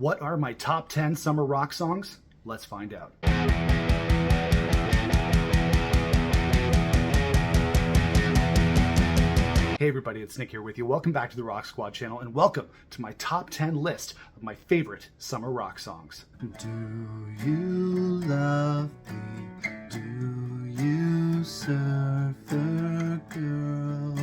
What are my top 10 summer rock songs? Let's find out. Hey everybody, it's Nick here with you. Welcome back to the Rock Squad channel and welcome to my top 10 list of my favorite summer rock songs. Do you love me? Do you surfer girl?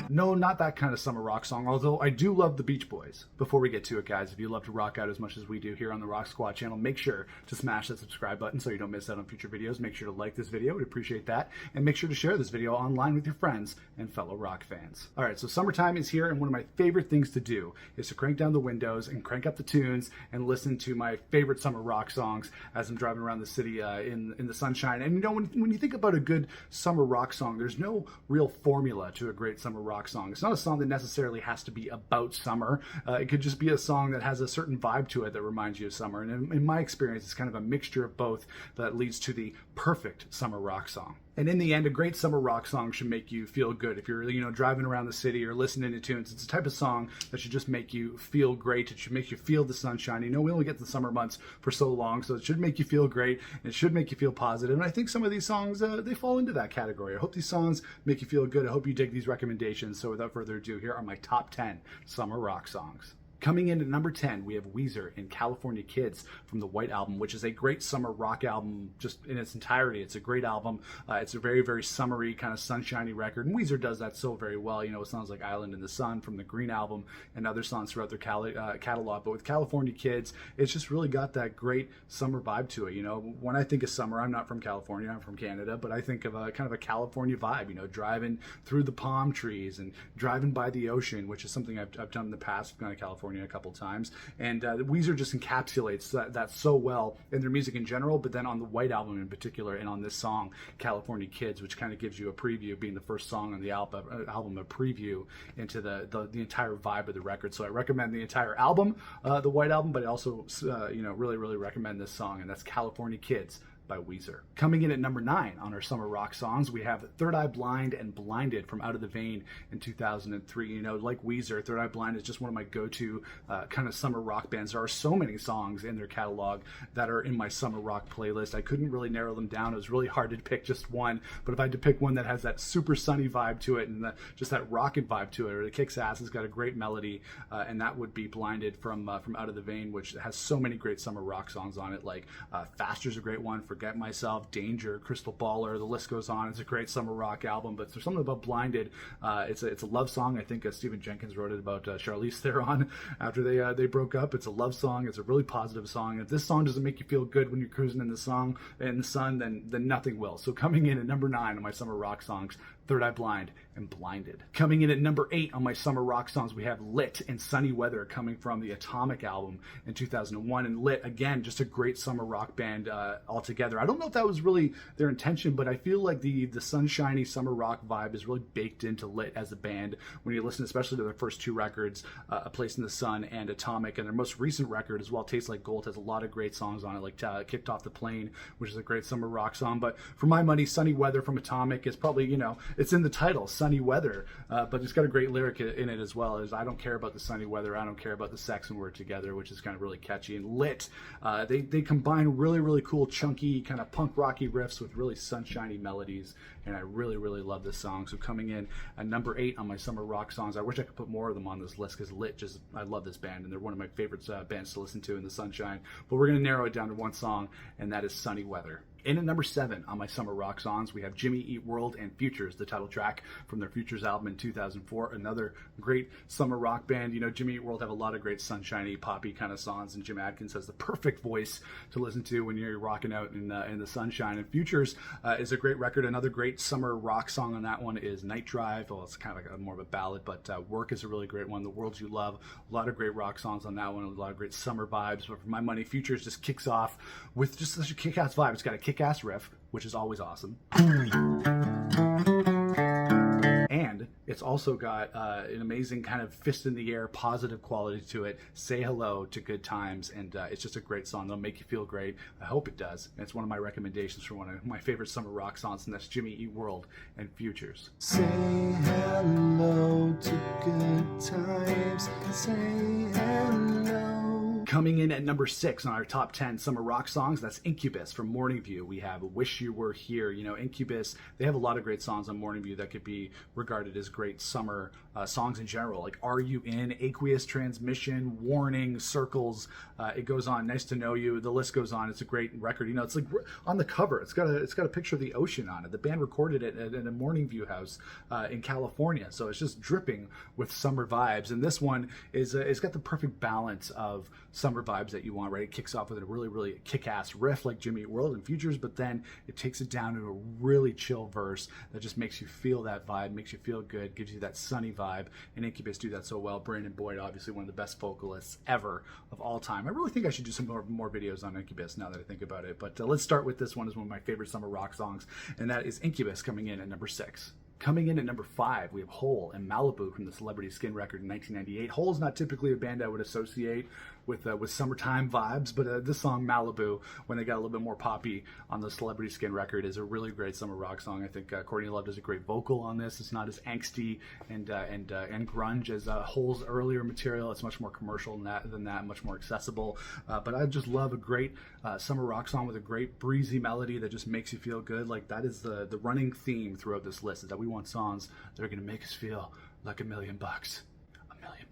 No, not that kind of summer rock song, although I do love the Beach Boys. Before we get to it, guys, if you love to rock out as much as we do here on the Rock Squad channel, make sure to smash that subscribe button so you don't miss out on future videos. Make sure to like this video, we'd appreciate that. And make sure to share this video online with your friends and fellow rock fans. All right, so summertime is here, and one of my favorite things to do is to crank down the windows and crank up the tunes and listen to my favorite summer rock songs as I'm driving around the city in the sunshine. And you know, when you think about a good summer rock song, there's no real formula to a great summer rock song. It's not a song that necessarily has to be about summer. It could just be a song that has a certain vibe to it that reminds you of summer. And in my experience, it's kind of a mixture of both that leads to the perfect summer rock song. And in the end, a great summer rock song should make you feel good. If you're, driving around the city or listening to tunes, it's the type of song that should just make you feel great. It should make you feel the sunshine. You know, we only get the summer months for so long, so it should make you feel great. And it should make you feel positive. And I think some of these songs, they fall into that category. I hope these songs make you feel good. I hope you dig these recommendations. So without further ado, here are my top 10 summer rock songs. Coming in at number 10, we have Weezer and California Kids from the White Album, which is a great summer rock album just in its entirety. It's a great album. It's a very, very summery, kind of sunshiny record. And Weezer does that so very well. You know, it sounds like Island in the Sun from the Green Album and other songs throughout their catalog. But with California Kids, it's just really got that great summer vibe to it. You know, when I think of summer, I'm not from California, I'm from Canada, but I think of a kind of a California vibe, you know, driving through the palm trees and driving by the ocean, which is something I've done in the past. I've gone to California a couple times, and Weezer just encapsulates that so well in their music in general, but then on the White Album in particular, and on this song California Kids, which kind of gives you a preview, being the first song on the album, a preview into the entire vibe of the record. So I recommend the entire album, the White Album, but I also really recommend this song, and that's California Kids by Weezer. Coming in at number 9 on our summer rock songs, we have Third Eye Blind and Blinded from Out of the Vein in 2003. You know, like Weezer, Third Eye Blind is just one of my go-to kind of summer rock bands. There are so many songs in their catalog that are in my summer rock playlist. I couldn't really narrow them down. It was really hard to pick just one, but if I had to pick one that has that super sunny vibe to it and just that rockin' vibe to it, or it kicks ass, it's got a great melody, and that would be Blinded from Out of the Vein, which has so many great summer rock songs on it, like Faster's a great one, Forget Myself, Danger, Crystal Baller, the list goes on. It's a great summer rock album, but there's something about Blinded. It's a love song. I think Stephen Jenkins wrote it about Charlize Theron after they broke up. It's a love song. It's a really positive song. And if this song doesn't make you feel good when you're cruising in the sun, then nothing will. So coming in at number 9 on my summer rock songs, Third Eye Blind and Blinded. Coming in at number 8 on my summer rock songs, we have Lit and Sunny Weather, coming from the Atomic album in 2001. And Lit, again, just a great summer rock band altogether. I don't know if that was really their intention, but I feel like the sunshiny summer rock vibe is really baked into Lit as a band when you listen, especially to their first 2 records, A Place in the Sun and Atomic. And their most recent record as well, Tastes Like Gold, has a lot of great songs on it, like Kicked Off the Plane, which is a great summer rock song. But for my money, Sunny Weather from Atomic is probably, it's in the title, Sunny Weather, but it's got a great lyric in it as well, as I don't care about the sunny weather, I don't care about the sex when we're together, which is kind of really catchy. And Lit, they combine really cool, chunky, kind of punk rocky riffs with really sunshiny melodies, and I really love this song. So coming in at number 8 on my summer rock songs. I wish I could put more of them on this list, because Lit, I love this band, and they're one of my favorite bands to listen to in the sunshine. But we're going to narrow it down to one song, and that is Sunny Weather. In at number 7 on my summer rock songs, we have Jimmy Eat World and Futures, the title track from their Futures album in 2004. Another great summer rock band. You know, Jimmy Eat World have a lot of great sunshiny, poppy kind of songs, and Jim Adkins has the perfect voice to listen to when you're rocking out in the sunshine. And Futures is a great record. Another great summer rock song on that one is Night Drive. Well, it's kind of like more of a ballad, but Work is a really great one. The World You Love, a lot of great rock songs on that one, a lot of great summer vibes. But for my money, Futures just kicks off with just such a kick-ass vibe. It's got a kick-ass riff, which is always awesome. And it's also got an amazing kind of fist in the air, positive quality to it. Say hello to good times, and it's just a great song. They'll make you feel great. I hope it does. And it's one of my recommendations for one of my favorite summer rock songs, and that's Jimmy Eat World and Futures. Say hello to good times. Say hello. Coming in at number 6 on our top 10 summer rock songs, that's Incubus from Morning View. We have Wish You Were Here. You know, Incubus, they have a lot of great songs on Morning View that could be regarded as great summer songs in general, like Are You In, Aqueous Transmission, Warning, Circles. It goes on, Nice to Know You. The list goes on. It's a great record. You know, it's like on the cover, it's got a picture of the ocean on it. The band recorded it at a Morning View house in California, so it's just dripping with summer vibes. And this one is it's got the perfect balance of summer vibes that you want, right? It kicks off with a really kick-ass riff like Jimmy Eat World and Futures, but then it takes it down to a really chill verse that just makes you feel that vibe, makes you feel good, gives you that sunny vibe. And Incubus do that so well. Brandon Boyd, obviously one of the best vocalists ever of all time. I really think I should do some more videos on Incubus now that I think about it. But let's start with this one as one of my favorite summer rock songs, and that is Incubus, coming in at number 6. Coming in at number 5, we have Hole and Malibu from the Celebrity Skin record in 1998. Hole is not typically a band I would associate with summertime vibes, but this song Malibu, when they got a little bit more poppy on the Celebrity Skin record, is a really great summer rock song. I think Courtney Love does a great vocal on this. It's not as angsty and grunge as Hole's earlier material. It's much more commercial than that, much more accessible. But I just love a great summer rock song with a great breezy melody that just makes you feel good. Like, that is the running theme throughout this list, is that we want songs that are going to make us feel like $1 million. $1 million.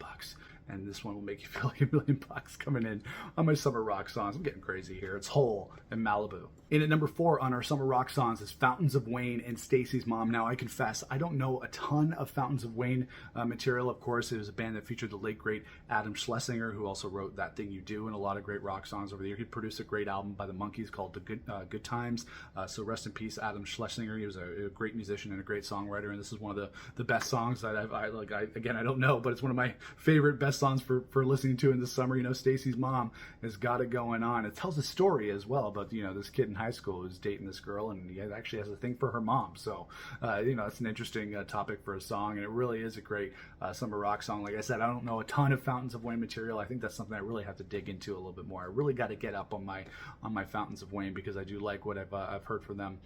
And this one will make you feel like $1 million coming in on my summer rock songs. I'm getting crazy here. It's Hole and Malibu. In at number 4 on our summer rock songs is Fountains of Wayne and Stacys Mom. Now, I confess, I don't know a ton of Fountains of Wayne material. Of course, it was a band that featured the late, great Adam Schlesinger, who also wrote That Thing You Do and a lot of great rock songs over the year. He produced a great album by the Monkees called The Good Times. So rest in peace, Adam Schlesinger. He was a great musician and a great songwriter, and this is one of the best songs that I don't know, but it's one of my favorite best songs for listening to in the summer. You know, Stacys Mom has got it going on. It tells a story as well about, you know, this kid in high school who's dating this girl, and he actually has a thing for her mom. So, you know, it's an interesting topic for a song, and it really is a great summer rock song. Like I said, I don't know a ton of Fountains of Wayne material. I think that's something I really have to dig into a little bit more. I really got to get up on my Fountains of Wayne, because I do like what I've heard from them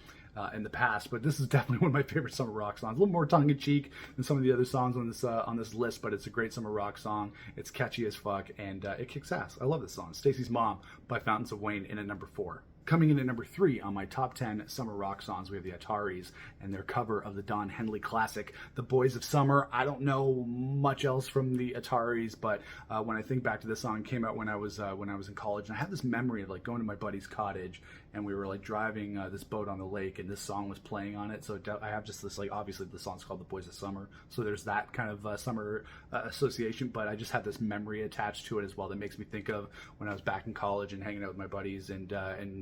in the past. But this is definitely one of my favorite summer rock songs. A little more tongue-in-cheek than some of the other songs on this list, but it's a great summer rock song. It's catchy as fuck, and it kicks ass. I love this song. Stacys Mom by Fountains of Wayne in at number 4. Coming in at number 3 on my top 10 summer rock songs, we have the Ataris and their cover of the Don Henley classic, The Boys of Summer. I don't know much else from the Ataris, but when I think back to this song, it came out when I was in college, and I have this memory of like going to my buddy's cottage, and we were like driving this boat on the lake, and this song was playing on it. So I have just this, like, obviously the song's called The Boys of Summer, so there's that kind of summer association, but I just have this memory attached to it as well that makes me think of when I was back in college and hanging out with my buddies and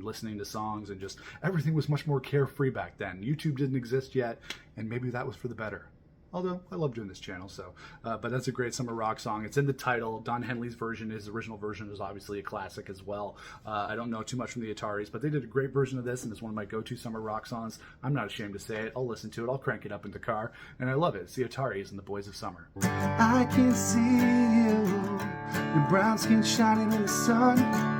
listening to songs, and just everything was much more carefree back then. YouTube didn't exist yet, and maybe that was for the better. Although I love doing this channel, so but that's a great summer rock song. It's in the title. Don Henley's version, his original version, is obviously a classic as well. I don't know too much from the Ataris, but they did a great version of this, and it's one of my go-to summer rock songs. I'm not ashamed to say it. I'll listen to it. I'll crank it up in the car, and I love it. It's the Ataris and the Boys of Summer. I can see you, your brown skin shining in the sun.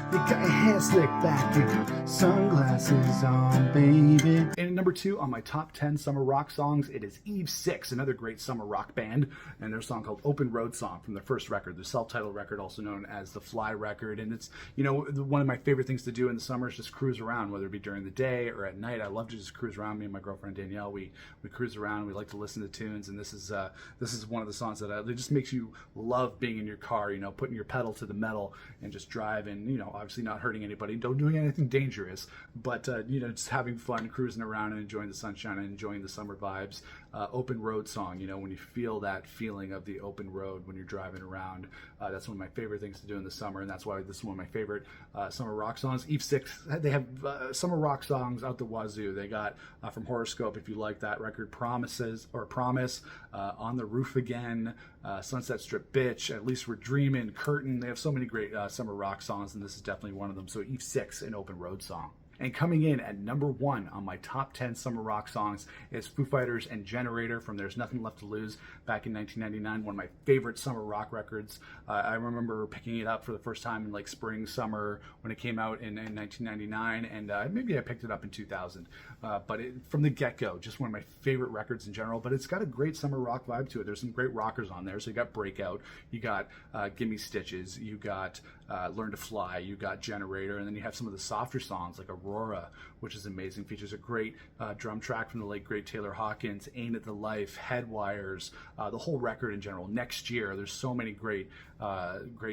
You got your hair slicked back and sunglasses on, baby. And at number 2 on my top 10 summer rock songs, it is Eve 6, another great summer rock band, and their song called Open Road Song from their first record, the self-titled record, also known as the Fly record. And it's, you know, one of my favorite things to do in the summer is just cruise around, whether it be during the day or at night. I love to just cruise around. Me and my girlfriend Danielle, we cruise around. We like to listen to tunes, and this is one of the songs that it just makes you love being in your car, you know, putting your pedal to the metal and just drive, and, you know, obviously not hurting anybody, don't doing anything dangerous, but you know, just having fun, cruising around and enjoying the sunshine and enjoying the summer vibes. Open Road Song, you know, when you feel that feeling of the open road when you're driving around, that's one of my favorite things to do in the summer, and that's why this is one of my favorite summer rock songs. Eve 6, they have summer rock songs out the wazoo. They got from Horoscope, if you like that record, Promise, On the Roof Again, Sunset Strip Bitch, At Least We're Dreamin', Curtain. They have so many great summer rock songs, and this is definitely one of them. So Eve 6, an Open Road Song. And coming in at number 1 on my top 10 summer rock songs is Foo Fighters and Generator from There's Nothing Left to Lose back in 1999, one of my favorite summer rock records. I remember picking it up for the first time in like spring, summer when it came out in 1999, and maybe I picked it up in 2000. But from the get-go, just one of my favorite records in general, but it's got a great summer rock vibe to it. There's some great rockers on there. So you got Breakout, you got Gimme Stitches, you got Learn to Fly, you got Generator, and then you have some of the softer songs like Aurora, which is amazing. Features a great drum track from the late great Taylor Hawkins, Ain't It the Life, Headwires, the whole record in general. Next Year, there's so many great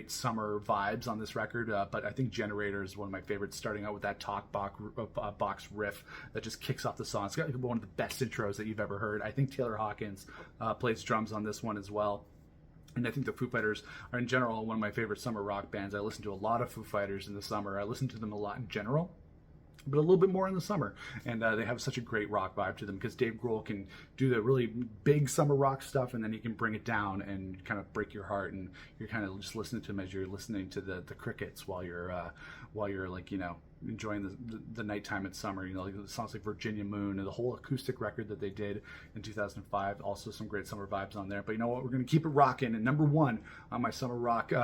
summer vibes on this record, but I think Generator is one of my favorites, starting out with that talk box riff that just kicks off the song. It's got one of the best intros that you've ever heard. I think Taylor Hawkins plays drums on this one as well. And I think the Foo Fighters are, in general, one of my favorite summer rock bands. I listen to a lot of Foo Fighters in the summer. I listen to them a lot in general, but a little bit more in the summer. And they have such a great rock vibe to them because Dave Grohl can do the really big summer rock stuff, and then he can bring it down and kind of break your heart, and you're kind of just listening to him as you're listening to the crickets while you're like, you know, enjoying the nighttime in summer. You know, like songs like Virginia Moon and the whole acoustic record that they did in 2005. Also some great summer vibes on there. But you know what? We're going to keep it rocking. And number 1 on my summer rock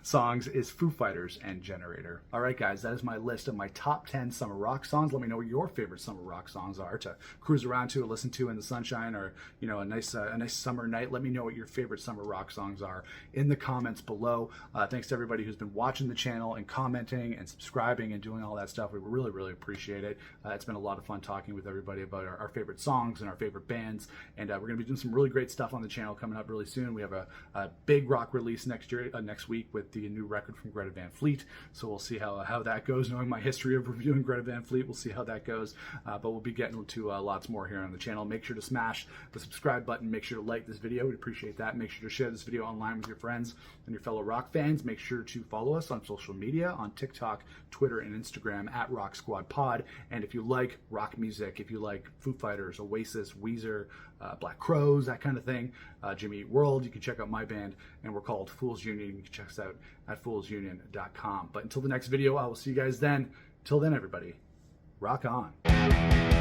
songs is Foo Fighters and Generator. All right, guys, that is my list of my top 10 summer rock songs. Let me know what your favorite summer rock songs are to cruise around to or listen to in the sunshine, or, you know, a nice summer night. Let me know what your favorite summer rock songs are in the comments below. Thanks to everybody who's been watching the channel and commenting and subscribing and doing all that stuff. We really, really appreciate it. It's been a lot of fun talking with everybody about our favorite songs and our favorite bands, and we're going to be doing some really great stuff on the channel coming up really soon. We have a big rock release next week with the new record from Greta Van Fleet, so we'll see how that goes. Knowing my history of reviewing Greta Van Fleet, we'll see how that goes, but we'll be getting to lots more here on the channel. Make sure to smash the subscribe button. Make sure to like this video. We'd appreciate that. Make sure to share this video online with your friends and your fellow rock fans. Make sure to follow us on social media, on TikTok, Twitter, and Instagram at Rock Squad Pod. And if you like rock music, if you like Foo Fighters, Oasis, Weezer, Black Crowes, that kind of thing, Jimmy Eat World, you can check out my band, and we're called Fools Union. You can check us out at foolsunion.com. But until the next video, I will see you guys then. Till then, everybody, rock on.